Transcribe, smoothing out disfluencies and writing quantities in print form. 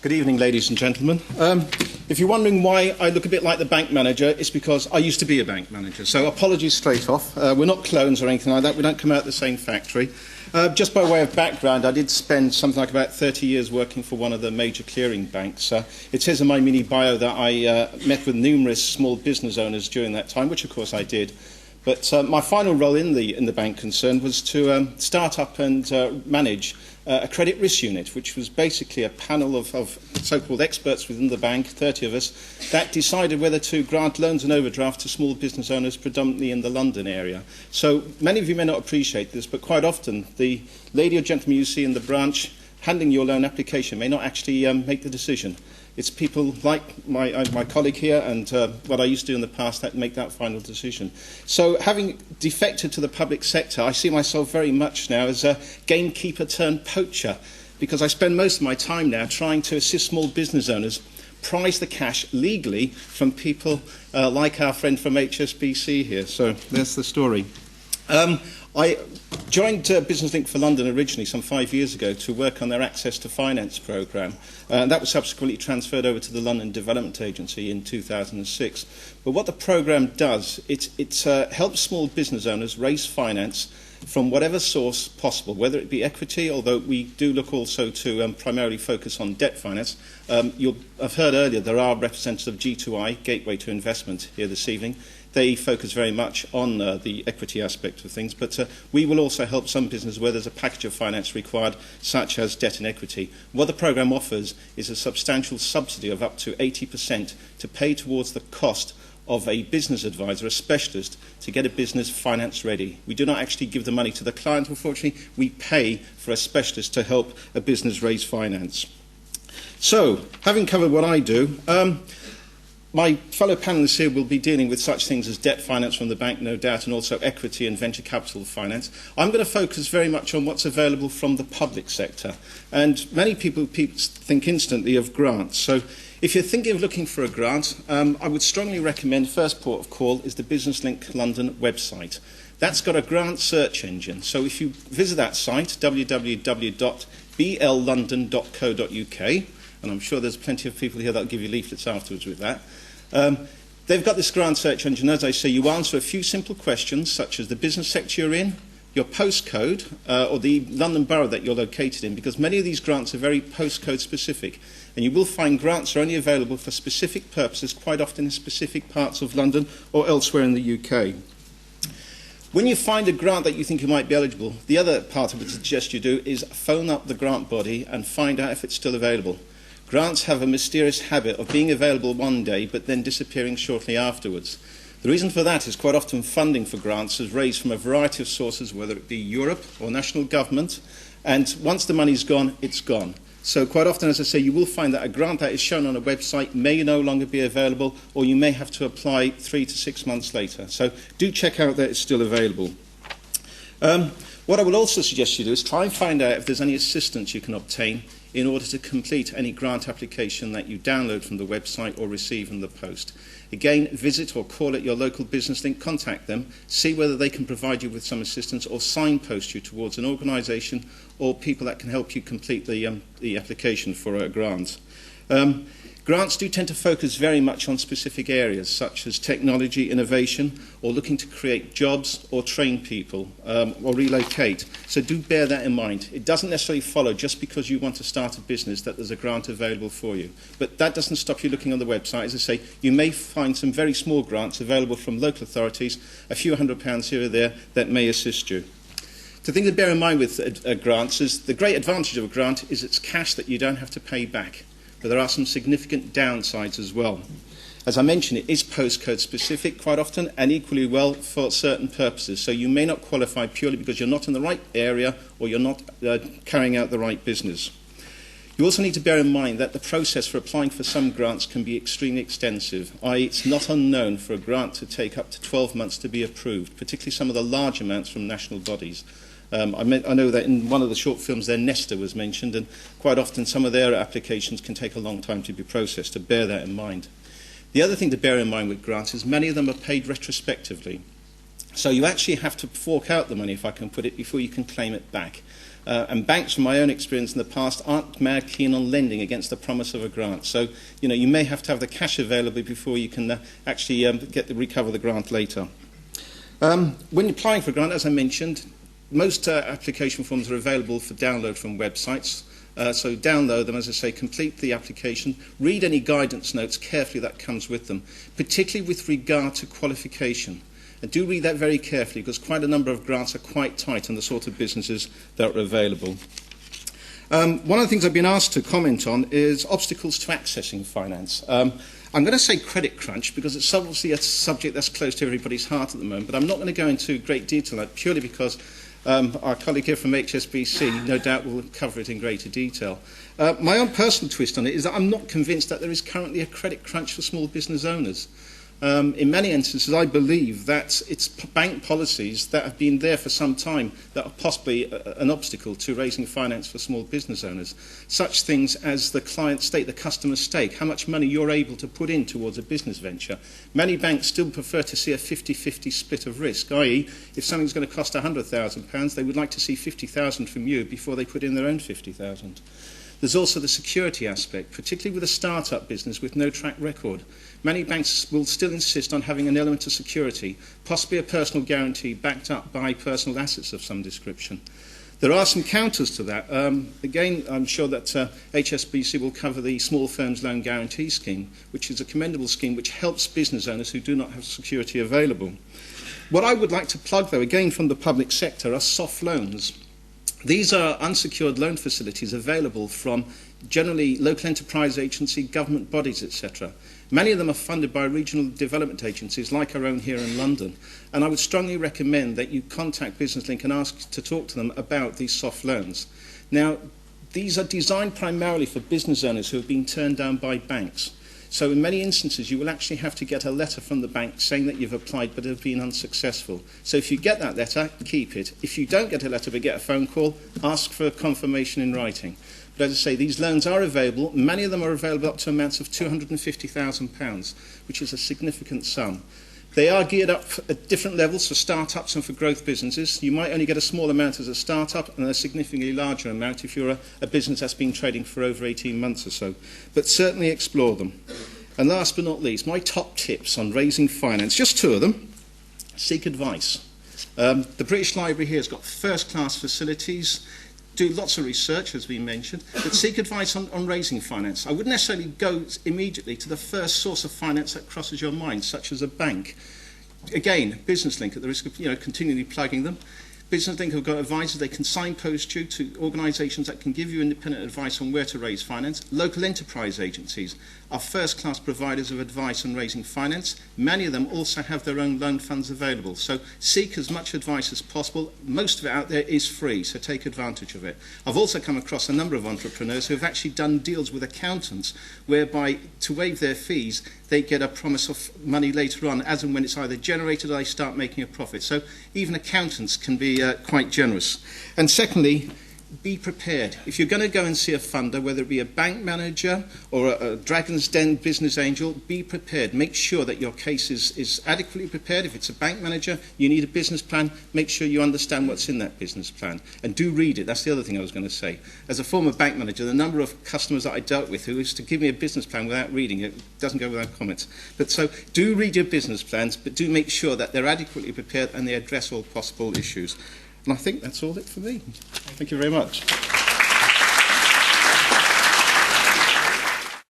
Good evening, ladies and gentlemen. If you're wondering why I look a bit like the bank manager, it's because I used to be a bank manager. So apologies straight off. We're not clones or anything like that. We don't come out of the same factory. Just by way of background, I did spend something like about 30 years working for one of the major clearing banks. It says in my mini bio that I met with numerous small business owners during that time, which of course I did. But my final role in the bank concern was to start up and manage a credit risk unit, which was basically a panel of so-called experts within the bank, 30 of us, that decided whether to grant loans and overdraft to small business owners predominantly in the London area. So many of you may not appreciate this, but quite often the lady or gentleman you see in the branch handling your loan application may not actually make the decision. It's people like my colleague here and what I used to do in the past that make that final decision. So having defected to the public sector, I see myself very much now as a gamekeeper turned poacher, because I spend most of my time now trying to assist small business owners prize the cash legally from people like our friend from HSBC here. So there's the story. I joined Business Link for London originally some 5 years ago to work on their Access to Finance programme. That was subsequently transferred over to the London Development Agency in 2006. But what the programme does, it helps small business owners raise finance from whatever source possible, whether it be equity, although we do look also to primarily focus on debt finance. You'll have heard earlier there are representatives of G2I, Gateway to Investment, here this evening. They focus very much on the equity aspect of things, but we will also help some businesses where there's a package of finance required, such as debt and equity. What the programme offers is a substantial subsidy of up to 80% to pay towards the cost of a business advisor, a specialist, to get a business finance ready. We do not actually give the money to the client, unfortunately. We pay for a specialist to help a business raise finance. So, having covered what I do, my fellow panellists here will be dealing with such things as debt finance from the bank, no doubt, and also equity and venture capital finance. I'm going to focus very much on what's available from the public sector. And many people think instantly of grants. So if you're thinking of looking for a grant, I would strongly recommend first port of call is the Business Link London website. That's got a grant search engine. So if you visit that site, www.bllondon.co.uk, and I'm sure there's plenty of people here that will give you leaflets afterwards with that. They've got this grant search engine. As I say, you answer a few simple questions, such as the business sector you're in, your postcode, or the London borough that you're located in, because many of these grants are very postcode specific. And you will find grants are only available for specific purposes, quite often in specific parts of London or elsewhere in the UK. When you find a grant that you think you might be eligible, the other part I would suggest you do is phone up the grant body and find out if it's still available. Grants have a mysterious habit of being available one day but then disappearing shortly afterwards. The reason for that is quite often funding for grants is raised from a variety of sources, whether it be Europe or national government, and once the money's gone, it's gone. So quite often, as I say, you will find that a grant that is shown on a website may no longer be available, or you may have to apply 3 to 6 months later. So do check out that it's still available. What I would also suggest you do is try and find out if there's any assistance you can obtain in order to complete any grant application that you download from the website or receive in the post. Again, visit or call at your local business link, contact them, see whether they can provide you with some assistance or signpost you towards an organisation or people that can help you complete the application for a grant. Grants do tend to focus very much on specific areas such as technology, innovation, or looking to create jobs or train people or relocate. So do bear that in mind. It doesn't necessarily follow just because you want to start a business that there's a grant available for you. But that doesn't stop you looking on the website. As I say, you may find some very small grants available from local authorities, a few £100 here or there, that may assist you. The thing to bear in mind with grants is the great advantage of a grant is it's cash that you don't have to pay back. But there are some significant downsides as well. As I mentioned, it is postcode specific quite often and equally well for certain purposes. So you may not qualify purely because you're not in the right area or you're not carrying out the right business. You also need to bear in mind that the process for applying for some grants can be extremely extensive, i.e. it's not unknown for a grant to take up to 12 months to be approved, particularly some of the large amounts from national bodies. I know that in one of the short films there, Nesta was mentioned, and quite often some of their applications can take a long time to be processed, to bear that in mind. The other thing to bear in mind with grants is many of them are paid retrospectively. So you actually have to fork out the money, if I can put it, before you can claim it back. And banks, from my own experience in the past, aren't mad keen on lending against the promise of a grant. So, you may have to have the cash available before you can actually recover the grant later. When you're applying for a grant, as I mentioned, most application forms are available for download from websites. So download them, as I say, complete the application, read any guidance notes carefully that comes with them, particularly with regard to qualification. And do read that very carefully, because quite a number of grants are quite tight on the sort of businesses that are available. One of the things I've been asked to comment on is obstacles to accessing finance. I'm going to say credit crunch, because it's obviously a subject that's close to everybody's heart at the moment, but I'm not going to go into great detail on that, purely because our colleague here from HSBC no doubt will cover it in greater detail. My own personal twist on it is that I'm not convinced that there is currently a credit crunch for small business owners. In many instances, I believe that it's bank policies that have been there for some time that are possibly an obstacle to raising finance for small business owners. Such things as the client stake, the customer stake, how much money you're able to put in towards a business venture. Many banks still prefer to see a 50-50 split of risk, i.e., if something's going to cost £100,000, they would like to see £50,000 from you before they put in their own £50,000. There's also the security aspect, particularly with a start-up business with no track record. Many banks will still insist on having an element of security, possibly a personal guarantee backed up by personal assets of some description. There are some counters to that. Again, I'm sure that HSBC will cover the Small Firms Loan Guarantee Scheme, which is a commendable scheme which helps business owners who do not have security available. What I would like to plug, though, again from the public sector, are soft loans. These are unsecured loan facilities available from generally local enterprise agency, government bodies, etc. Many of them are funded by regional development agencies like our own here in London. And I would strongly recommend that you contact BusinessLink and ask to talk to them about these soft loans. Now, these are designed primarily for business owners who have been turned down by banks. So in many instances, you will actually have to get a letter from the bank saying that you've applied but have been unsuccessful. So if you get that letter, keep it. If you don't get a letter but get a phone call, ask for a confirmation in writing. But as I say, these loans are available. Many of them are available up to amounts of £250,000, which is a significant sum. They are geared up at different levels for start-ups and for growth businesses. You might only get a small amount as a start-up and a significantly larger amount if you're a business that's been trading for over 18 months or so. But certainly explore them. And last but not least, my top tips on raising finance, just two of them. Seek advice. The British Library here has got first-class facilities. Do lots of research, as we mentioned, but seek advice on raising finance. I wouldn't necessarily go immediately to the first source of finance that crosses your mind, such as a bank. Again, BusinessLink, at the risk of continually plugging them. BusinessLink have got advisors. They can signpost you to organisations that can give you independent advice on where to raise finance. Local enterprise agencies are first-class providers of advice on raising finance. Many of them also have their own loan funds available. So seek as much advice as possible. Most of it out there is free, so take advantage of it. I've also come across a number of entrepreneurs who have actually done deals with accountants whereby, to waive their fees, they get a promise of money later on, as and when it's either generated or they start making a profit. So even accountants can be quite generous. And secondly, be prepared. If you're going to go and see a funder, whether it be a bank manager or a Dragon's Den business angel, be prepared. Make sure that your case is adequately prepared. If it's a bank manager, you need a business plan. Make sure you understand what's in that business plan. And do read it. That's the other thing I was going to say. As a former bank manager, the number of customers that I dealt with who used to give me a business plan without reading it doesn't go without comments. But so do read your business plans, but do make sure that they're adequately prepared and they address all possible issues. And I think that's all it for me. Thank you very much.